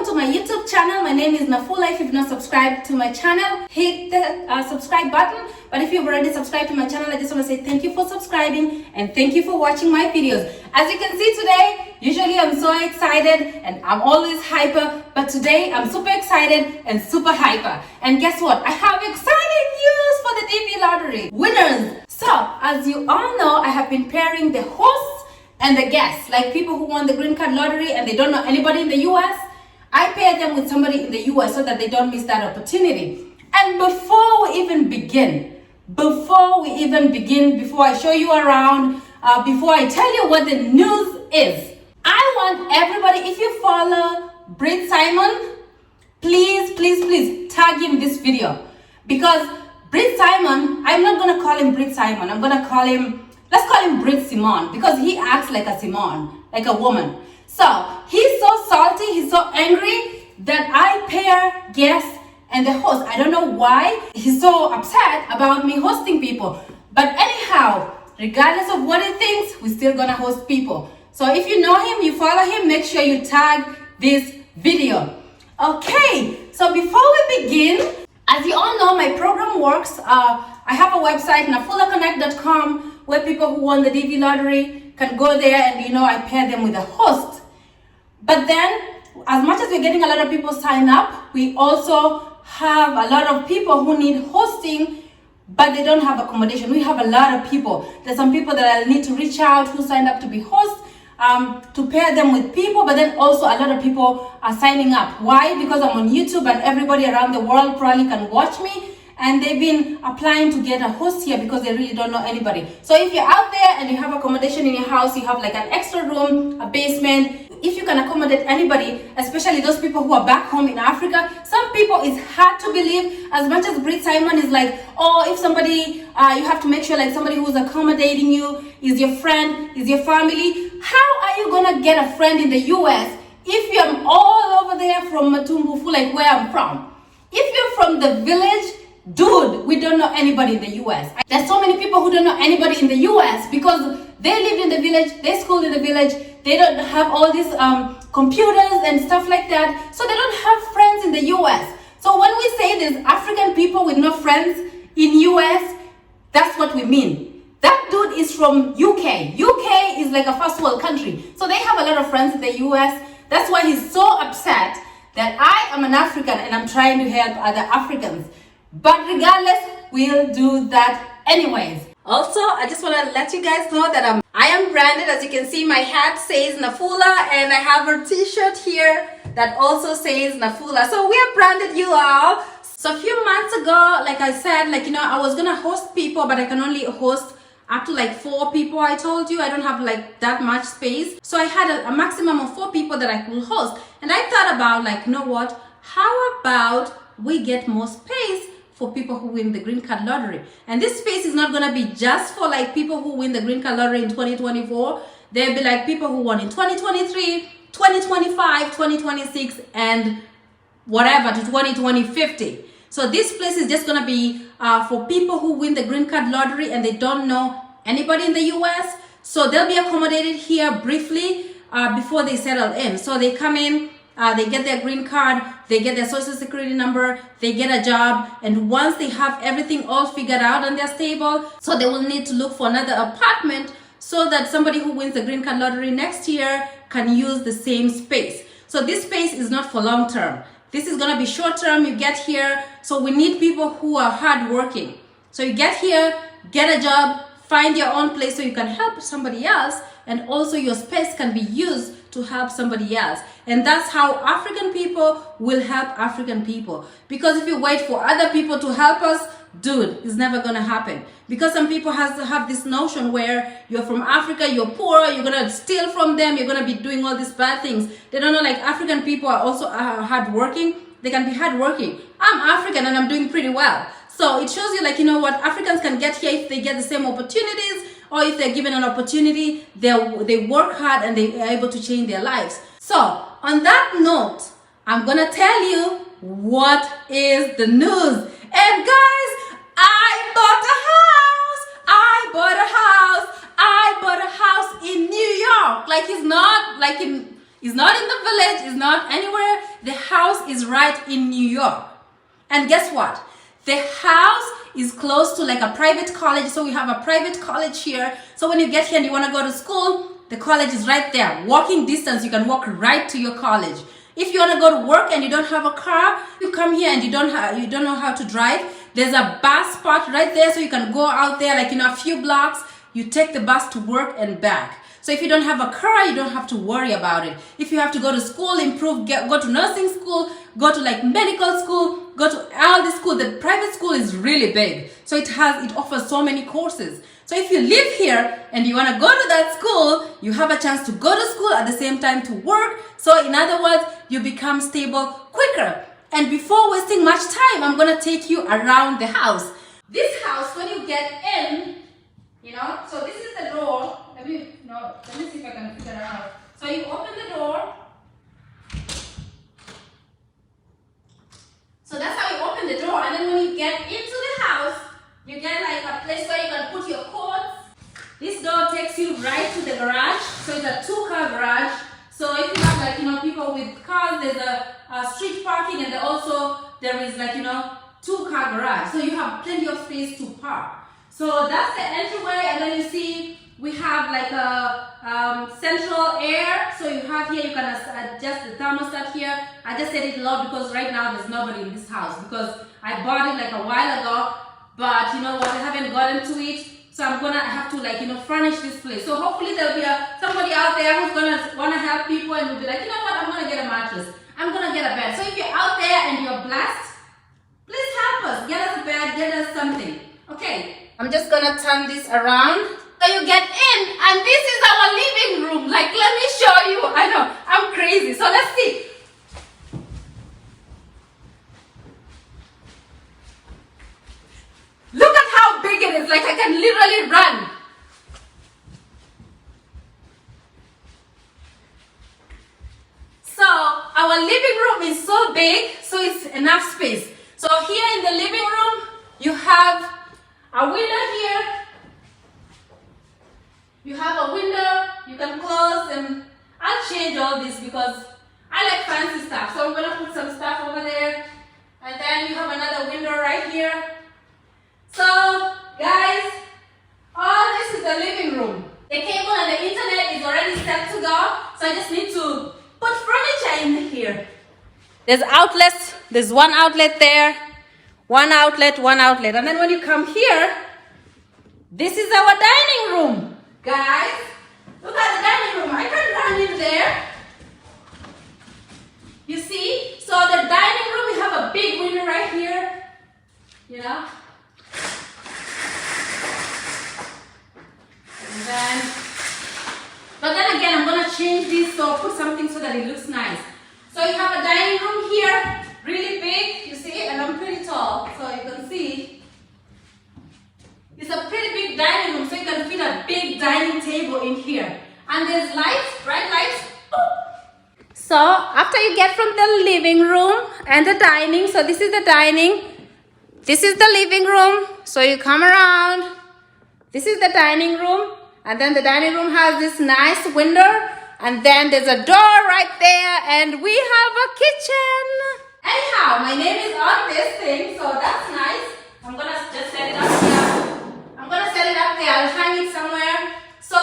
to my YouTube channel. My name is Nafula. If you've not subscribed to my channel, hit the subscribe button. But if you've already subscribed to my channel, I just want to say thank you for subscribing and thank you for watching my videos. As you can see today, usually I'm so excited and I'm always hyper, but today I'm super excited and super hyper. And guess what? I have exciting news for the DV lottery winners. So, as you all know, I have been pairing the hosts and the guests, like people who won the green card lottery and they don't know anybody in the US. I pair them with somebody in the US so that they don't miss that opportunity. And before we even begin, before I show you around, before I tell you what the news is, I want everybody, if you follow Brit Simon, please tag him this video. Because Brit Simon, I'm not going to call him Brit Simon, I'm going to call him, let's call him Brit Simon, because he acts like a Simon, like a woman. So, he's so salty, he's so angry that I pair guests and the host. I don't know why he's so upset about me hosting people. But anyhow, regardless of what he thinks, we're still gonna host people. So if you know him, you follow him, make sure you tag this video. Okay, so before we begin, as you all know, my program works. I have a website, nafulaconnect.com, where people who won the DV lottery can go there and I pair them with a host. But then, as much as we're getting a lot of people sign up, we also have a lot of people who need hosting, but they don't have accommodation. We have a lot of people. There's some people that I need to reach out who signed up to be hosts, to pair them with people, but then also a lot of people are signing up. Why? Because I'm on YouTube and everybody around the world probably can watch me, and they've been applying to get a host here because they really don't know anybody. So if you're out there and you have accommodation in your house, you have like an extra room, a basement, if you can accommodate anybody, especially those people who are back home in Africa, some people, it's hard to believe, as much as Brit Simon is like, oh, if somebody, you have to make sure like somebody who's accommodating you is your friend, is your family. How are you gonna get a friend in the US if you're all over there from Matumbufu, like where I'm from? If you're from the village, dude, we don't know anybody in the US. There's so many people who don't know anybody in the US because they lived in the village, they schooled in the village, they don't have all these computers and stuff like that, so they don't have friends in the US. So when we say there's African people with no friends in US, that's what we mean. That dude is from UK. UK is like a first world country, so they have a lot of friends in the US. That's why he's so upset that I am an African and I'm trying to help other Africans. But regardless, we'll do that anyways. Also, I just want to let you guys know that I am branded. As you can see, my hat says Nafula and I have a t-shirt here that also says Nafula. So we are branded, you all. So a few months ago, like I said, I was going to host people, but I can only host up to like 4 people. I told you I don't have like that much space. So I had a maximum of 4 people that I could host. And I thought about you know what? How about we get more space for people who win the green card lottery? And this space is not going to be just for like people who win the green card lottery in 2024. There'll be like people who won in 2023, 2025, 2026, and whatever to 2050. So this place is just going to be for people who win the green card lottery and they don't know anybody in the US. So they'll be accommodated here briefly before they settle in. So they come in, they get their green card, they get their social security number, they get a job, and once they have everything all figured out and they're stable, so they will need to look for another apartment so that somebody who wins the green card lottery next year can use the same space. So this space is not for long term. This is gonna be short term. You get here, so we need people who are hardworking. So you get here, get a job, find your own place so you can help somebody else, and also your space can be used to help somebody else. And that's how African people will help African people. Because if you wait for other people to help us, dude, it's never gonna happen. Because some people have this notion where you're from Africa, you're poor, you're gonna steal from them, you're gonna be doing all these bad things. They don't know like African people are also hardworking. They can be hardworking. I'm African and I'm doing pretty well. So it shows you like, what, Africans can get here if they get the same opportunities, or if they're given an opportunity, they work hard and they are able to change their lives. So on that note, I'm gonna tell you what is the news. And guys, I bought a house in New York. Like it's not in the village, it's not anywhere. the house is right in New York. And guess what? The house is close to like a private college. So we have a private college here. So when you get here and you want to go to school, the college is right there. Walking distance, you can walk right to your college. If you want to go to work and you don't have a car, you come here and you don't know how to drive. There's a bus spot right there, so you can go out there like a few blocks. You take the bus to work and back. So if you don't have a car, you don't have to worry about it. If you have to go to school, go to nursing school, go to like medical school, go to all the school. The private school is really big, so it offers so many courses. So if you live here and you want to go to that school, you have a chance to go to school at the same time to work. So in other words, you become stable quicker. And before wasting much time, I'm going to take you around the house. This house, when you get in, so this is the door. Let me see if I can figure it out. So you open the door. So that's how you open the door. And then when you get into the house, you get like a place where you can put your coats. This door takes you right to the garage. So it's a 2-car garage. So if you have like, people with cars, there's a street parking, and there is like, 2-car garage. So you have plenty of space to park. So that's the entryway, and then you see we have like a central air. So you have here, you can adjust the thermostat here. I just said it loud because right now there's nobody in this house because I bought it like a while ago, but you know what, I haven't gotten to it. So I'm gonna have to like, furnish this place. So hopefully there'll be somebody out there who's gonna wanna help people and will be like, you know what, I'm gonna get a mattress. I'm gonna get a bed. So if you're out there and you're blessed, please help us. Get us a bed, get us something. Okay, I'm just gonna turn this around. So you get in, and this is our living room. Like, let me show you. I know, I'm crazy. So let's see. Look at how big it is. Like, I can literally run. So our living room is so big, so it's enough space. So here in the living room, you have a window here. You have a window, you can close, and I'll change all this because I like fancy stuff. So I'm going to put some stuff over there. And then you have another window right here. So, guys, all this is the living room. The cable and the internet is already set to go. So I just need to put furniture in here. There's outlets. There's one outlet there. One outlet. And then when you come here, this is our dining room. Guys, look at the dining room. I can run in there. You see? So the dining room, we have a big window right here. But then again, I'm going to change this, so put something so that it looks nice. So you have a dining room here, really big, you see, and I'm pretty tall, so you can see. It's a pretty big dining room, so you can fit a big dining table in here. And there's lights, bright lights. So after you get from the living room and the dining, so this is the dining, this is the living room, so you come around, this is the dining room, and then the dining room has this nice window, and then there's a door right there, and we have a kitchen. Anyhow, my name is on this thing, so that's nice. I'm gonna just set it up here. I'll hang it somewhere. So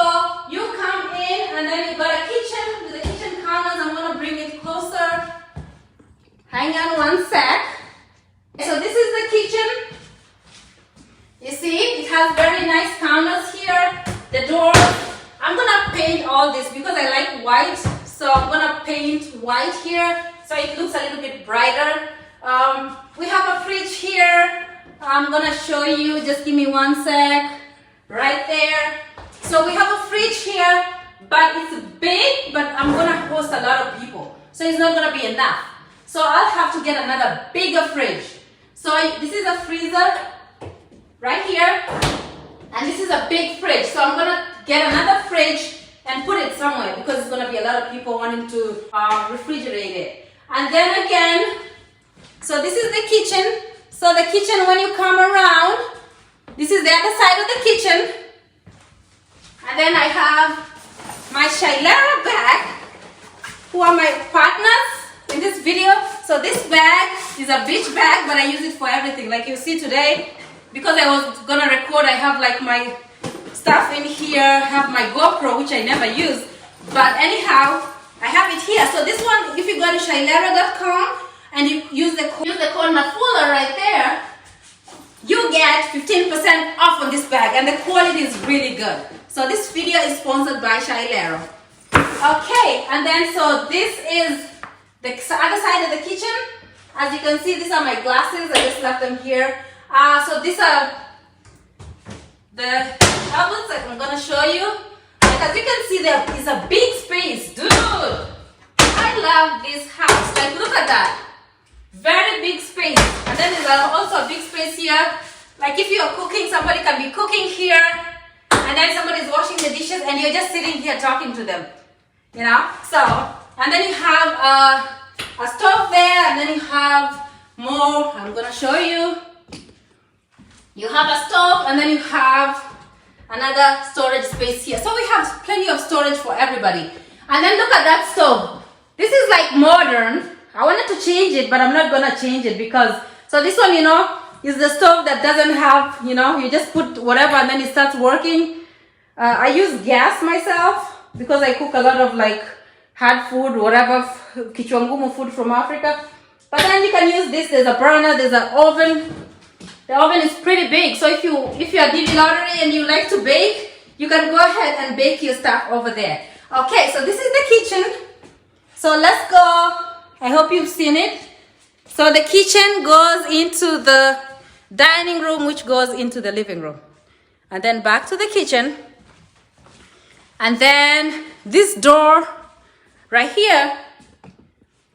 you come in, and then you got a kitchen with the kitchen counters. I'm gonna bring it closer. Hang on one sec. So this is the kitchen. You see, it has very nice counters here. The doors. I'm gonna paint all this because I like white. So I'm gonna paint white here so it looks a little bit brighter. We have a fridge here. I'm gonna show you. Just give me one sec. Right there. So we have a fridge here, but it's big, but I'm gonna host a lot of people. So it's not gonna be enough. So I'll have to get another bigger fridge. So this is a freezer right here, and this is a big fridge. So I'm gonna get another fridge and put it somewhere because it's gonna be a lot of people wanting to refrigerate it. And then again, so this is the kitchen. So the kitchen, when you come around, this is the other side of the kitchen. And then I have my Shailera back, who are my partners in this video. So this bag is a beach bag, but I use it for everything. Like you see today, because I was gonna record, I have like my stuff in here, have my GoPro, which I never use. But anyhow, I have it here. So this one, if you go to shailera.com and you use the code Nafula right there, you get 15% off on this bag, and the quality is really good. So this video is sponsored by Shailera. Okay, and then so this is the other side of the kitchen. As you can see, these are my glasses. I just left them here. So these are the tablets that I'm gonna show you. Like, as you can see, there is a big space, dude. I love this house. Like, look at that. Very big space. And then there's also a big space here. Like if you're cooking, somebody can be cooking here, and then somebody's washing the dishes, and you're just sitting here talking to them. You know? So, and then you have a stove there, and then you have more. I'm gonna show you. You have a stove, and then you have another storage space here. So we have plenty of storage for everybody. And then look at that stove. This is like modern. I wanted to change it, but I'm not gonna change it because, so this one, you know, is the stove that doesn't have, you know, you just put whatever and then it starts working. I use gas myself because I cook a lot of like hard food, whatever, kichwangumu food from Africa. But then you can use this. There's a burner, there's an oven. The oven is pretty big, so if you are DV Lottery and you like to bake, you can go ahead and bake your stuff over there. Okay, so this is the kitchen. So let's go. I hope you've seen it. So the kitchen goes into the dining room, which goes into the living room. And then back to the kitchen. And then this door right here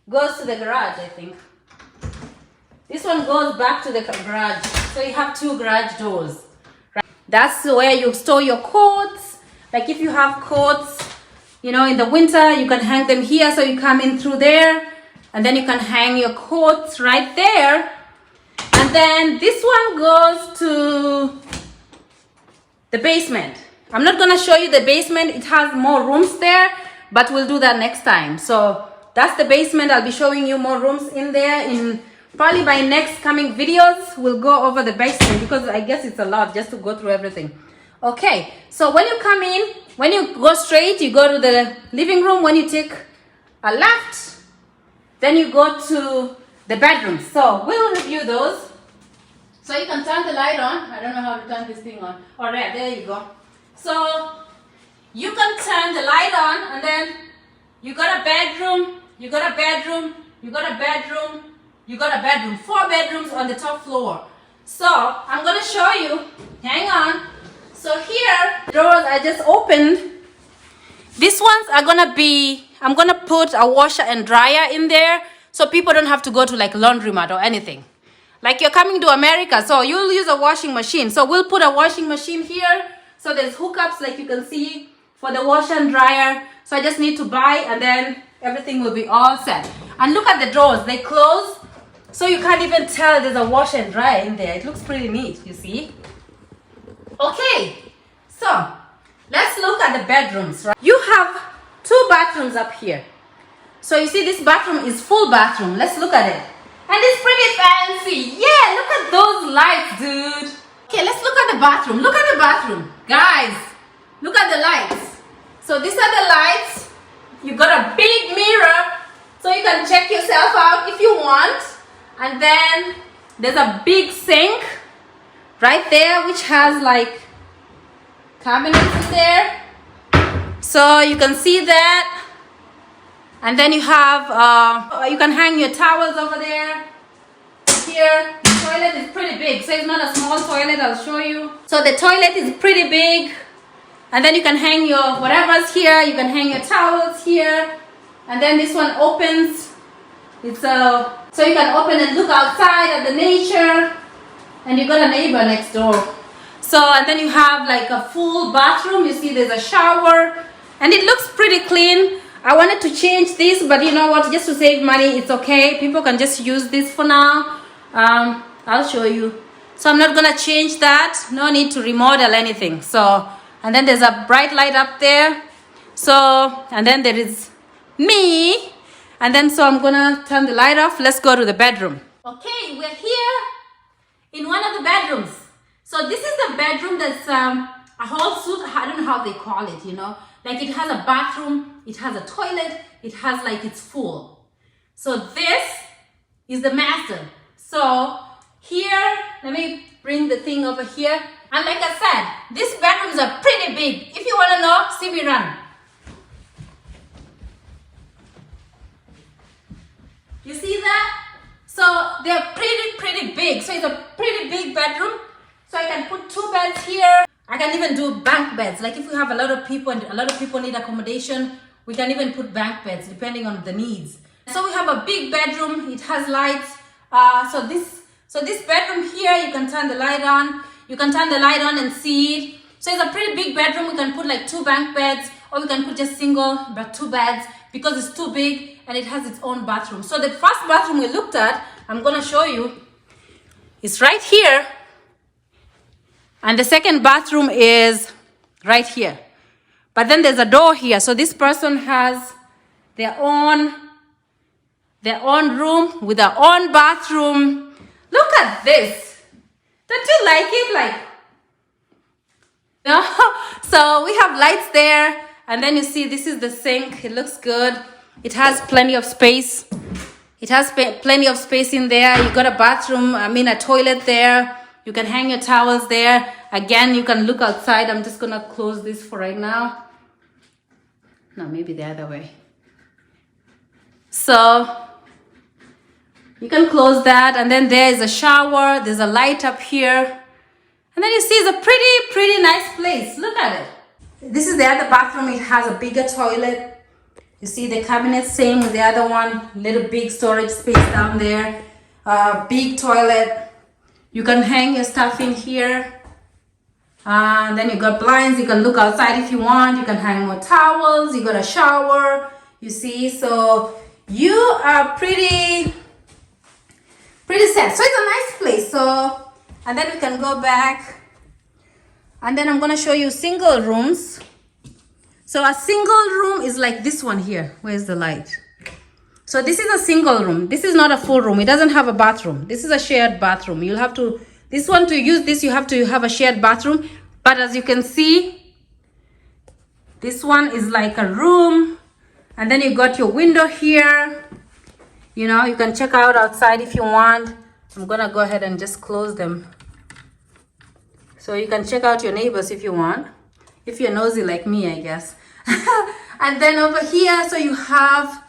goes to the garage, I think. This one goes back to the garage. So you have two garage doors. Right? That's where you store your coats. Like if you have coats, you know, in the winter, you can hang them here. So you come in through there. And then you can hang your coats right there. And then this one goes to the basement. I'm not going to show you the basement. It has more rooms there, but we'll do that next time. So that's the basement. I'll be showing you more rooms in there. In probably by next coming videos, we'll go over the basement because I guess it's a lot just to go through everything. Okay, so when you come in, when you go straight, you go to the living room. When you take a left, then you go to the bedroom. So we'll review those. So you can turn the light on. I don't know how to turn this thing on. All right, there you go. So you can turn the light on, and then you got a bedroom, you got a bedroom, you got a bedroom, you got a bedroom. 4 bedrooms on the top floor. So I'm gonna show you. Hang on. So here, doors I just opened. These ones are gonna be, I'm gonna put a washer and dryer in there so people don't have to go to like laundromat or anything. Like you're coming to America, so you'll use a washing machine. So we'll put a washing machine here. So there's hookups like you can see for the washer and dryer. So I just need to buy and then everything will be all set. And look at the doors, they close. So you can't even tell there's a washer and dryer in there. It looks pretty neat, you see. Okay, so let's look at the bedrooms, right? You have 2 bathrooms up here. So you see this bathroom is full bathroom. Let's look at it. And it's pretty fancy. Yeah, look at those lights, dude. Okay, let's look at the bathroom. Look at the bathroom. Guys, look at the lights. So these are the lights. You got a big mirror so you can check yourself out if you want. And then there's a big sink right there which has like cabinets in there. So you can see that. And then you have, you can hang your towels over there. Here, the toilet is pretty big. So it's not a small toilet, I'll show you. So the toilet is pretty big. And then you can hang your whatever's here. You can hang your towels here. And then this one opens. It's so you can open and look outside at the nature. And you got a neighbor next door. So, and then you have like a full bathroom. You see there's a shower. And it looks pretty clean. I wanted to change this, but you know what? Just to save money, it's okay. People can just use this for now. I'll show you. So I'm not gonna change that. No need to remodel anything. So, and then there's a bright light up there. So, and then there is me. And then so I'm gonna turn the light off. Let's go to the bedroom. Okay, we're here in one of the bedrooms. So this is the bedroom that's a whole suite. I don't know how they call it, you know. Like it has a bathroom, it has a toilet, it has like it's full. So this is the master. So here, let me bring the thing over here. And like I said, these bedrooms are pretty big. If you want to know, see me run. You see that? So they're pretty big. So it's a pretty big bedroom. So I can put 2 beds here. I can even do bunk beds. Like if we have a lot of people and a lot of people need accommodation, we can even put bunk beds depending on the needs. So we have a big bedroom. It has lights. So this bedroom here, you can turn the light on. You can turn the light on and see it. So it's a pretty big bedroom. We can put like 2 bunk beds, or we can put just single but 2 beds because it's too big and it has its own bathroom. So the first bathroom we looked at, I'm gonna show you, it's right here. And the second bathroom is right here. But then there's a door here. So this person has their own room with their own bathroom. Look at this. Don't you like it? Like, you know? So we have lights there. And then you see this is the sink. It looks good. It has plenty of space. It has plenty of space in there. You got a bathroom, a toilet there. You can hang your towels there. Again, you can look outside. I'm just gonna close this for right now. No, maybe the other way. So you can close that, and then there is a shower. There's a light up here. And then you see it's a pretty nice place. Look at it. This is the other bathroom. It has a bigger toilet. You see the cabinet, same with the other one. Little big storage space down there. Big toilet. You can hang your stuff in here. And then you got blinds. You can look outside if you want. You can hang more towels. You got a shower. You see, so you are pretty set. So it's a nice place. So, and then we can go back. And then I'm gonna show you single rooms. So a single room is like this one here. Where's the light? So this is a single room. This is not a full room. It doesn't have a bathroom. This is a shared bathroom. You'll have to, this one, to use this, you have to have a shared bathroom. But as you can see, this one is like a room. And then you got your window here. You know, you can check out outside if you want. I'm gonna go ahead and just close them. So you can check out your neighbors if you want. If you're nosy like me, I guess. And then over here, so you have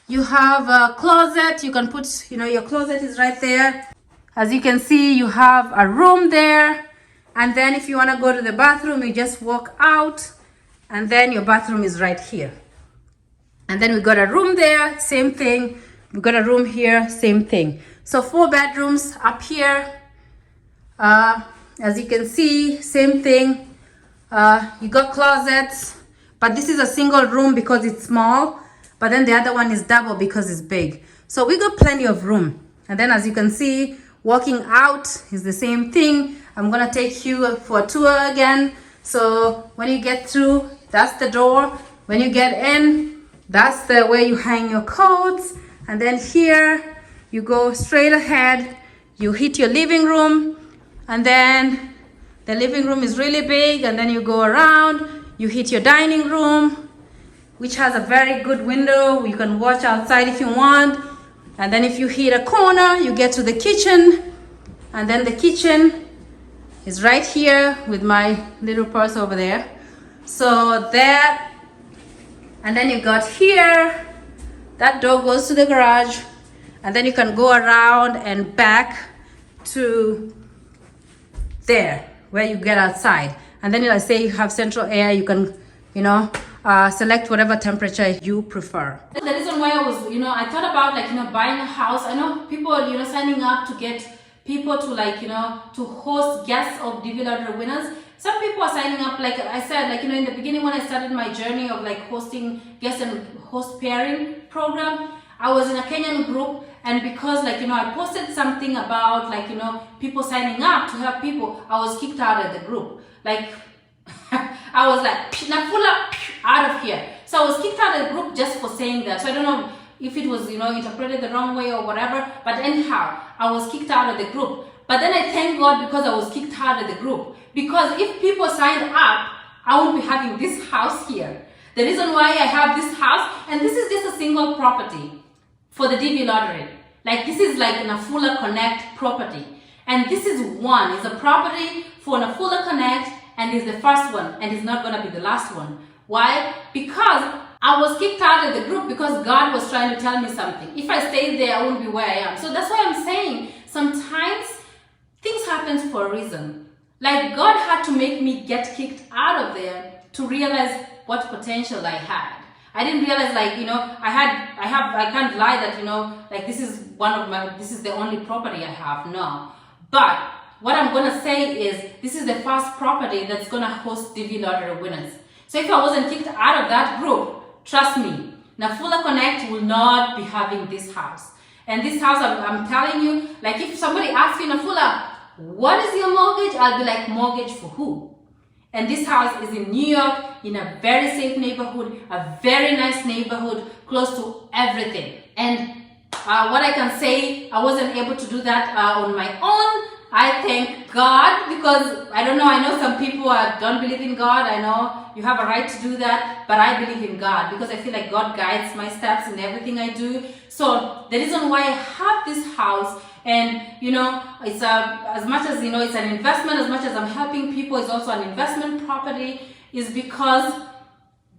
a closet. You can put, your closet is right there. As you can see, you have a room there. And then if you want to go to the bathroom, you just walk out. And then your bathroom is right here. And then we got a room there, same thing. We got a room here, same thing. So 4 bedrooms up here. As you can see, same thing. You got closets. But this is a single room because it's small. But then the other one is double because it's big. So we got plenty of room. And then as you can see, walking out is the same thing. I'm gonna take you for a tour again. So when you get through, that's the door. When you get in, that's the way you hang your coats. And then here, you go straight ahead. You hit your living room. And then the living room is really big. And then you go around, you hit your dining room, which has a very good window. You can watch outside if you want. And then if you hit a corner, you get to the kitchen. And then the kitchen is right here with my little purse over there. So that, and then you got here, that door goes to the garage. And then you can go around and back to there where you get outside. And then let's say you have central air, you can, select whatever temperature you prefer. The reason why I was, I thought about buying a house. I know people, signing up to get people to to host guests of DV Lottery winners. Some people are signing up, like I said, in the beginning when I started my journey of hosting guests and host pairing program, I was in a Kenyan group, and because I posted something about people signing up to help people, I was kicked out of the group. I was like, Nafula, out of here. So I was kicked out of the group just for saying that. So I don't know, if it was, interpreted the wrong way or whatever. But anyhow, I was kicked out of the group. But then I thank God because I was kicked out of the group. Because if people signed up, I won't be having this house here. The reason why I have this house, and this is just a single property for the DV lottery. Like this is like Nafula Connect property. And this is one, it's a property for Nafula Connect, and it's the first one, and it's not gonna be the last one. Why? Because I was kicked out of the group because God was trying to tell me something. If I stayed there, I wouldn't be where I am. So that's why I'm saying sometimes things happen for a reason. Like God had to make me get kicked out of there to realize what potential I had. I didn't realize, like, I can't lie that, like this is the only property I have. No. But what I'm gonna say is this is the first property that's gonna host DV lottery winners. So if I wasn't kicked out of that group, trust me, Nafula Connect will not be having this house. And this house, I'm telling you, like if somebody asks you, Nafula, what is your mortgage? I'll be like, mortgage for who? And this house is in New York, in a very safe neighborhood, a very nice neighborhood, close to everything. And what I can say, I wasn't able to do that on my own. I thank God because, I don't know, I know some people don't believe in God. I know you have a right to do that, but I believe in God because I feel like God guides my steps in everything I do. So the reason why I have this house, and it's as much as it's an investment, as much as I'm helping people, it's also an investment property, is because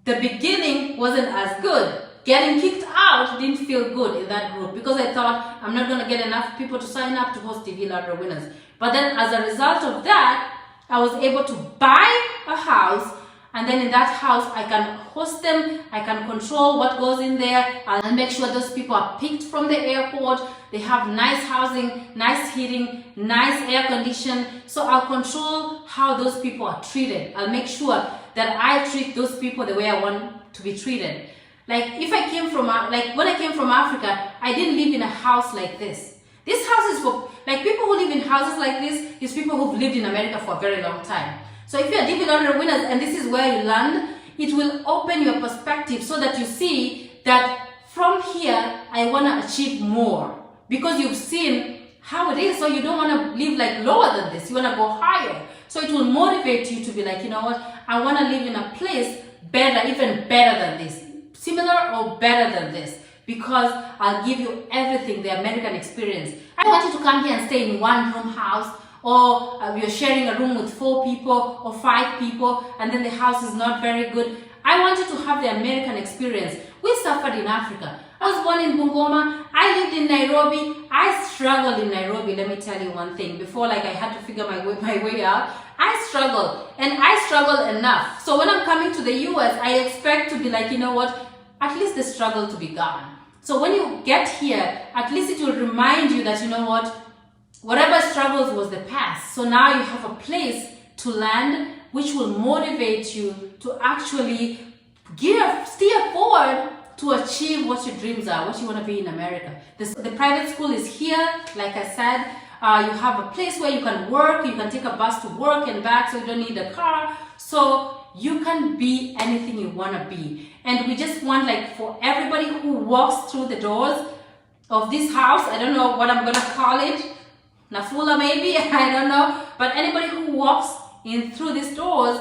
the beginning wasn't as good. Getting kicked out didn't feel good in that group because I thought I'm not going to get enough people to sign up to host DV lottery winners. But then as a result of that, I was able to buy a house, and then in that house I can host them, I can control what goes in there, I'll make sure those people are picked from the airport, they have nice housing, nice heating, nice air condition. So I'll control how those people are treated. I'll make sure that I treat those people the way I want to be treated. Like if I came from, when I came from Africa, I didn't live in a house like this. This house is for, like, people who live in houses like this is people who've lived in America for a very long time. So if you're DV lottery winners and this is where you land, it will open your perspective so that you see that from here, I want to achieve more. Because you've seen how it is, so you don't want to live like lower than this, you want to go higher. So it will motivate you to be like, you know what, I want to live in a place better, even better than this. Similar or better than this, because I'll give you everything, the American experience. I don't want you to come here and stay in one room house, or you're sharing a room with 4 people or 5 people, and then the house is not very good. I want you to have the American experience. We suffered in Africa. I was born in Bungoma. I lived in Nairobi. I struggled in Nairobi. Let me tell you one thing. Before, I had to figure my way out. I struggled, and I struggled enough. So when I'm coming to the US, I expect to be like, you know what, at least the struggle to be gone. So when you get here, at least it will remind you that, you know what, whatever struggles was the past. So now you have a place to land, which will motivate you to actually steer forward to achieve what your dreams are, what you want to be in America. The private school is here, like I said. You have a place where you can work, you can take a bus to work and back, so you don't need a car. So you can be anything you want to be. And we just want, for everybody who walks through the doors of this house, I don't know what I'm going to call it, Nafula maybe, I don't know. But anybody who walks in through these doors,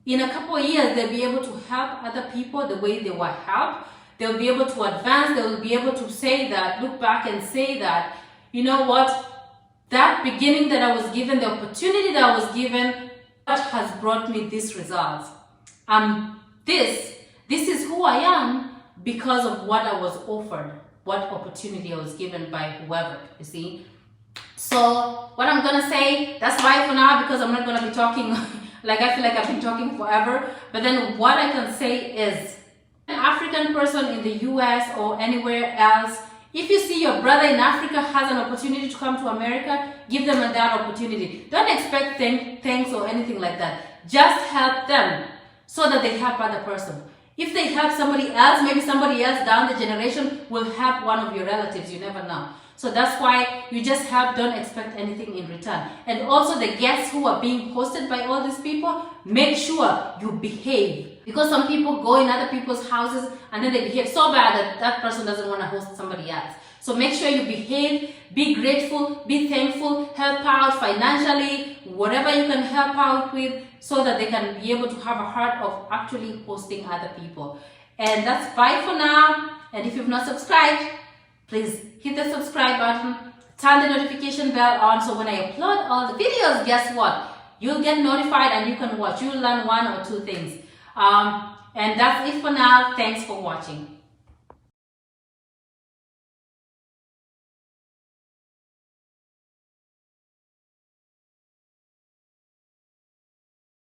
in a couple of years, they'll be able to help other people the way they were helped. They'll be able to advance. They'll be able to say that, look back and say that, you know what, that beginning that I was given, the opportunity that I was given, what has brought me these results. This is who I am because of what I was offered, what opportunity I was given by whoever, you see. So what I'm gonna say, that's bye for now, because I'm not gonna be talking, I feel like I've been talking forever. But then what I can say is, an African person in the US or anywhere else, if you see your brother in Africa has an opportunity to come to America, give them that opportunity. Don't expect thanks or anything like that. Just help them so that they help other person. If they help somebody else, maybe somebody else down the generation will help one of your relatives. You never know. So that's why you just help, don't expect anything in return. And also the guests who are being hosted by all these people, make sure you behave. Because some people go in other people's houses and then they behave so bad that that person doesn't want to host somebody else. So make sure you behave, be grateful, be thankful, help out financially, whatever you can help out with, so that they can be able to have a heart of actually hosting other people. And that's bye for now. And if you've not subscribed, please hit the subscribe button, turn the notification bell on, so when I upload all the videos, guess what? You'll get notified and you can watch. You'll learn 1 or 2 things. And that's it for now. Thanks for watching.